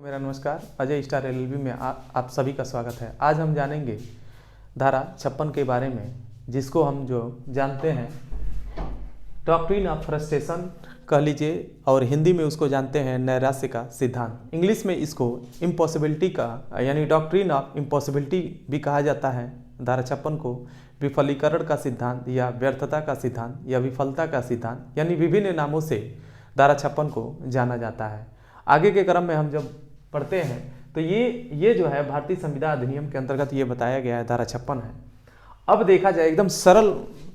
मेरा नमस्कार। Ajay star LLB में आप सभी का स्वागत है। आज हम जानेंगे धारा 56 के बारे में, जिसको हम जो जानते हैं डॉक्ट्रिन ऑफ फ्रस्ट्रेशन कह लीजिए, और हिंदी में उसको जानते हैं नैराश्य का सिद्धांत। इंग्लिश में इसको इम्पॉसिबिलिटी का यानी डॉक्ट्रिन ऑफ इम्पॉसिबिलिटी भी कहा जाता है। धारा 56 को विफलीकरण का सिद्धांत या व्यर्थता का सिद्धांत या विफलता का सिद्धांत यानी विभिन्न नामों से धारा 56 को जाना जाता है। आगे के क्रम में हम जब पढ़ते हैं तो ये जो है भारतीय संविधान अधिनियम के अंतर्गत ये बताया गया है, धारा 56 है। अब देखा जाए एकदम सरल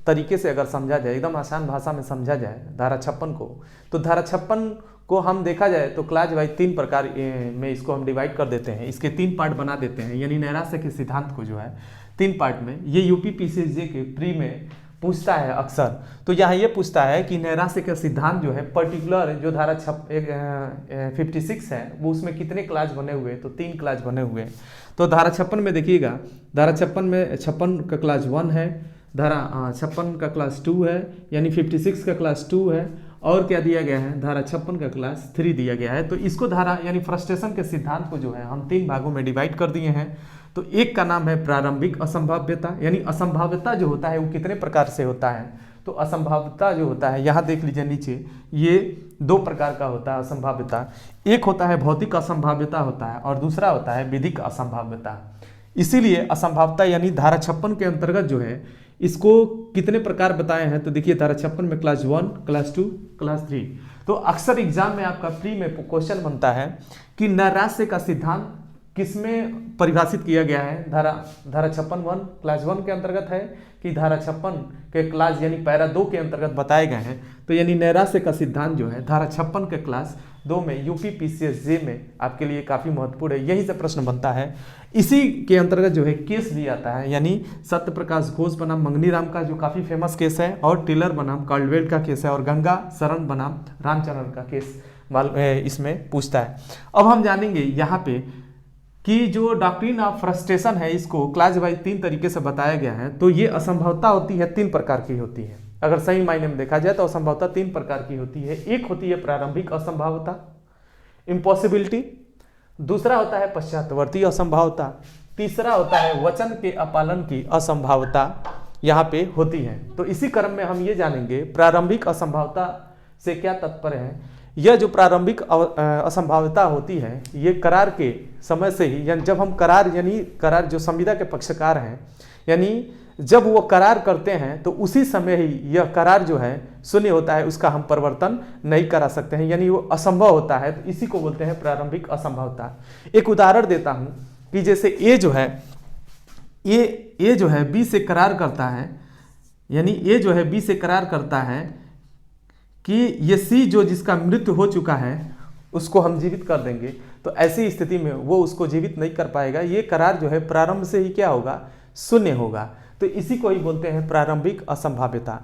तरीके से अगर समझा जाए, एकदम आसान भाषा में समझा जाए धारा 56 को, तो धारा 56 को हम देखा जाए तो क्लास वाइज 3 प्रकार में इसको हम डिवाइड कर देते हैं। इसके 3 पार्ट बना देते हैं, यानी नैराश्य के सिद्धांत को जो है 3 पार्ट में। ये यूपी पीसीएसजे के प्री में पूछता है अक्सर। तो यहाँ ये पूछता है कि नैराश्य का सिद्धांत जो है पर्टिकुलर जो धारा 56 है वो उसमें कितने क्लास बने हुए, तो 3 क्लास बने हुए। तो धारा 56 में देखिएगा, धारा 56 में 56 का क्लास 1 है, धारा 56 का क्लास 2 है, यानी 56 का क्लास 2 है, और क्या दिया गया है, धारा 56 का क्लास 3 दिया गया है। तो इसको धारा यानी फ्रस्ट्रेशन के सिद्धांत को जो है हम 3 भागों में डिवाइड कर दिए हैं। तो एक का नाम है प्रारंभिक असंभाव्यता, यानी असंभाव्यता जो होता है वो कितने प्रकार से होता है। तो असंभाव्यता जो होता है, यहाँ देख लीजिए नीचे, ये 2 प्रकार का होता है असंभाव्यता। एक होता है भौतिक असंभाव्यता होता है, और दूसरा होता है विधिक असंभाव्यता। इसीलिए असंभाव्यता यानी धारा 56 के अंतर्गत जो है इसको कितने प्रकार बताए हैं, तो देखिए धारा 56 में क्लास 1, क्लास 2, क्लास 3। तो अक्सर एग्जाम में आपका प्री में क्वेश्चन बनता है कि नैराश्य का सिद्धांत किसमें परिभाषित किया गया है, धारा 56(1) क्लास 1 के अंतर्गत है कि धारा 56 के क्लास यानी पैरा 2 के अंतर्गत बताए गए हैं। तो यानी नैराश्य का सिद्धांत जो है धारा 56 के क्लास 2 में यूपी पीसीएसजे में आपके लिए काफ़ी महत्वपूर्ण है, यही से प्रश्न बनता है। इसी के अंतर्गत जो है केस भी आता है, यानी सत्य प्रकाश घोष बनाम मंगनी राम का जो काफ़ी फेमस केस है, और टेलर बनाम कार्लवेल का केस है, और गंगा शरण बनाम रामचरण का केस इसमें पूछता है। अब हम जानेंगे यहाँ पे कि जो डॉक्ट्रिन ऑफ फ्रस्ट्रेशन है इसको क्लास वाइज 3 तरीके से बताया गया है। तो ये असंभवता होती है 3 प्रकार की होती है। अगर सही मायने में देखा जाए तो असंभवता 3 प्रकार की होती है। एक होती है प्रारंभिक असंभावता, इम्पॉसिबिलिटी, दूसरा होता है पश्चातवर्ती असंभावता, तीसरा होता है वचन के अपालन की असंभावता यहाँ पे होती है। तो इसी क्रम में हम ये जानेंगे प्रारंभिक असंभावता से क्या तात्पर्य है। यह जो प्रारंभिक असंभाव्यता होती है ये करार के समय से ही, यानी जब हम करार जो संविदा के पक्षकार हैं, यानी जब वो करार करते हैं तो उसी समय ही यह करार जो है शून्य होता है, उसका हम परिवर्तन नहीं करा सकते हैं, यानी वो असंभव होता है। तो इसी को बोलते हैं प्रारंभिक असंभाव्यता। एक उदाहरण देता हूँ कि जैसे ए जो है बी से करार करता है, यानी ए जो है बी से करार करता है कि ये सी जो जिसका मृत्यु हो चुका है उसको हम जीवित कर देंगे। तो ऐसी स्थिति में वो उसको जीवित नहीं कर पाएगा, ये करार जो है प्रारंभ से ही क्या होगा, शून्य होगा। तो इसी को ही बोलते हैं प्रारंभिक असंभाव्यता।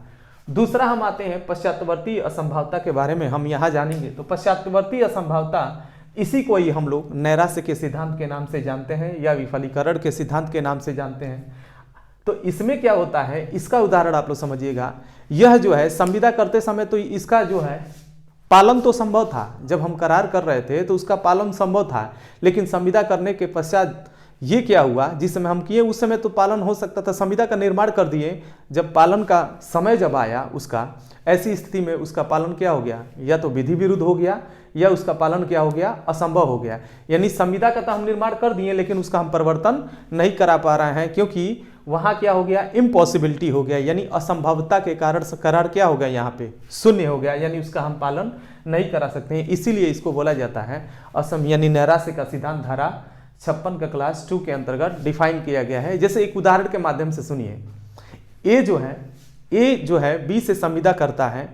दूसरा हम आते हैं पश्चातवर्ती असंभाव्यता के बारे में हम यहाँ जानेंगे। तो पश्चातवर्ती असंभाव्यता इसी को ही हम लोग नैराश्य के सिद्धांत के नाम से जानते हैं या विफलीकरण के सिद्धांत के नाम से जानते हैं। तो इसमें क्या होता है, इसका उदाहरण आप लोग समझिएगा। यह जो है संविदा करते समय तो इसका जो है पालन तो संभव था, जब हम करार कर रहे थे तो उसका पालन संभव था, लेकिन संविदा करने के पश्चात ये क्या हुआ, जिस समय हम किए उस समय तो पालन हो सकता था, संविदा का निर्माण कर दिए, जब पालन का समय जब आया उसका, ऐसी स्थिति में उसका पालन क्या हो गया, या तो विधि विरुद्ध हो गया या उसका पालन क्या हो गया, असंभव हो गया। यानी संविदा का तो हम निर्माण कर दिए लेकिन उसका हम परिवर्तन नहीं करा पा रहे हैं, क्योंकि वहाँ क्या हो गया, इम्पॉसिबिलिटी हो गया, यानी असंभवता के कारण करार क्या हो गया, यहाँ पे शून्य हो गया, यानी उसका हम पालन नहीं करा सकते हैं। इसीलिए इसको बोला जाता है यानी नैराश्य का सिद्धांत धारा 56 का क्लास 2 के अंतर्गत डिफाइन किया गया है। जैसे एक उदाहरण के माध्यम से सुनिए, ए जो है बी से संविदा करता है,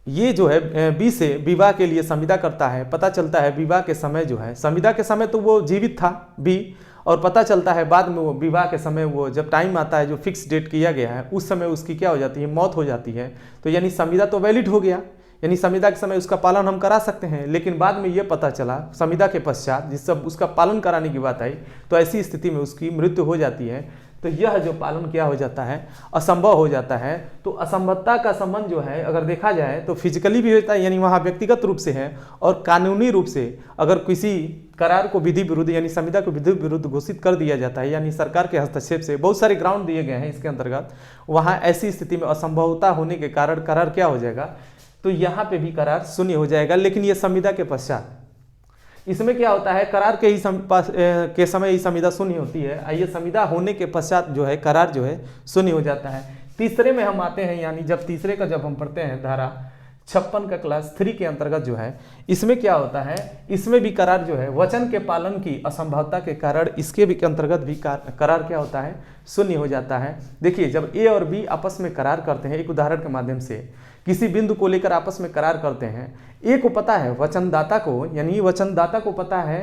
ये जो है बी से विवाह के लिए संविदा करता है। पता चलता है विवाह के समय जो है, संविदा के समय तो वो जीवित था बी, और पता चलता है बाद में वो विवाह के समय वो जब टाइम आता है जो फिक्स डेट किया गया है उस समय उसकी क्या हो जाती है, मौत हो जाती है। तो यानी संविदा तो वैलिड हो गया, यानी संविदा के समय उसका पालन हम करा सकते हैं, लेकिन बाद में ये पता चला संविदा के पश्चात जिस सब उसका पालन कराने की बात आई तो ऐसी स्थिति में उसकी मृत्यु हो जाती है। तो यह जो पालन क्या हो जाता है, असंभव हो जाता है। तो असंभवता का संबंध जो है अगर देखा जाए तो फिजिकली भी होता है, यानी वहाँ व्यक्तिगत रूप से है, और कानूनी रूप से अगर किसी करार को विधि विरुद्ध यानी संविदा को विधि विरुद्ध घोषित कर दिया जाता है, यानी सरकार के हस्तक्षेप से, बहुत सारे ग्राउंड दिए गए हैं इसके अंतर्गत, वहाँ ऐसी स्थिति में असंभवता होने के कारण करार क्या हो जाएगा, तो यहाँ पे भी करार शून्य हो जाएगा। लेकिन ये संविदा के पश्चात, इसमें क्या होता है, करार के ही के समय ही संविदा शून्य होती है, आइए संविदा होने के पश्चात जो है करार जो है शून्य हो जाता है। तीसरे में हम आते हैं, यानी जब तीसरे का जब हम पढ़ते हैं धारा 56 का क्लास 3 के अंतर्गत जो है, इसमें क्या होता है, इसमें भी करार जो है वचन के पालन की असंभवता के कारण इसके भी के अंतर्गत भी करार क्या होता है, शून्य हो जाता है। देखिए जब ए और बी आपस में करार करते हैं, एक उदाहरण के माध्यम से किसी बिंदु को लेकर आपस में करार करते हैं, ए को पता है, वचनदाता को, यानी वचनदाता को पता है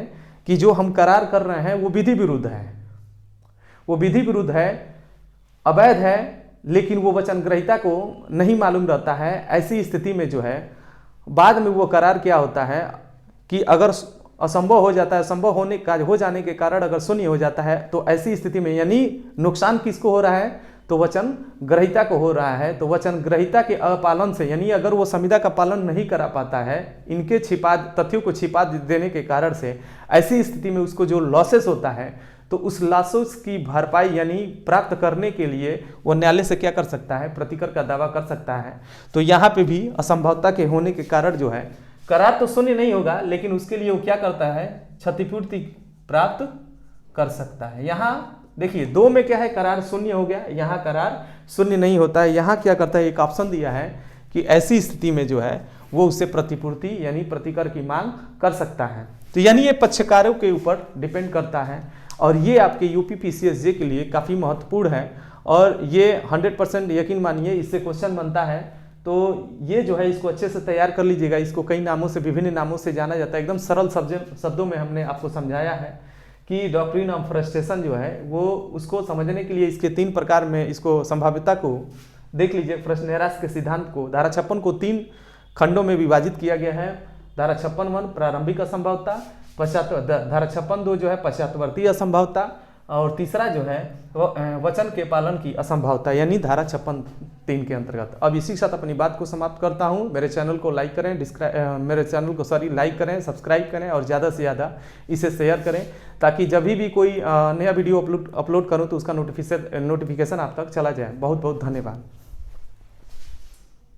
कि जो हम करार कर रहे हैं वो विधि विरुद्ध है, वो विधि विरुद्ध है, अवैध है, लेकिन वो वचन ग्रहीता को नहीं मालूम रहता है। ऐसी स्थिति में जो है बाद में वो करार क्या होता है कि अगर असंभव हो जाता है, संभव होने का हो जाने के कारण अगर शून्य हो जाता है, तो ऐसी स्थिति में यानी नुकसान किसको हो रहा है, तो वचन ग्रहीता को हो रहा है। तो वचन ग्रहीता के अपालन से, यानी अगर वो संविदा का पालन नहीं करा पाता है, इनके तथ्यों को छिपा देने के कारण से, ऐसी स्थिति में उसको जो लॉसेस होता है, तो उस लॉसेस की भरपाई यानी प्राप्त करने के लिए वो न्यायालय से क्या कर सकता है, प्रतिकर का दावा कर सकता है। तो यहाँ पे भी असंभवता के होने के कारण जो है करार तो शून्य नहीं होगा, लेकिन उसके लिए वो क्या करता है, क्षतिपूर्ति प्राप्त कर सकता है। यहाँ देखिए 2 में क्या है, करार शून्य हो गया, यहाँ करार शून्य नहीं होता है। यहाँ क्या करता है, एक ऑप्शन दिया है कि ऐसी स्थिति में जो है वो उससे प्रतिपूर्ति यानी प्रतिकर की मांग कर सकता है। तो यानी ये पक्षकारों के ऊपर डिपेंड करता है, और ये आपके यूपी पीसीएसजे के लिए काफ़ी महत्वपूर्ण है, और ये 100% यकीन मानिए इससे क्वेश्चन बनता है। तो ये जो है इसको अच्छे से तैयार कर लीजिएगा। इसको कई नामों से, विभिन्न नामों से जाना जाता है। एकदम सरल शब्दों में हमने आपको समझाया है कि डॉक्ट्रिन ऑफ फ्रस्ट्रेशन जो है वो उसको समझने के लिए इसके 3 प्रकार में इसको संभाव्यता को देख लीजिए। फ्रस्नेरास के सिद्धांत को धारा 56 को 3 खंडों में विभाजित किया गया है। धारा 56(1) प्रारंभिक असंभवता, धारा 56(2) जो है पश्चातवर्ती असंभवता, और तीसरा जो है वचन के पालन की असंभवता, यानी धारा 56(3) के अंतर्गत। अब इसी के साथ अपनी बात को समाप्त करता हूं। मेरे चैनल को लाइक करें, लाइक करें, सब्सक्राइब करें, और ज़्यादा से ज़्यादा इसे शेयर करें, ताकि जब भी कोई नया वीडियो अपलोड करूं तो उसका नोटिफिकेशन आप तक चला जाए। बहुत बहुत धन्यवाद।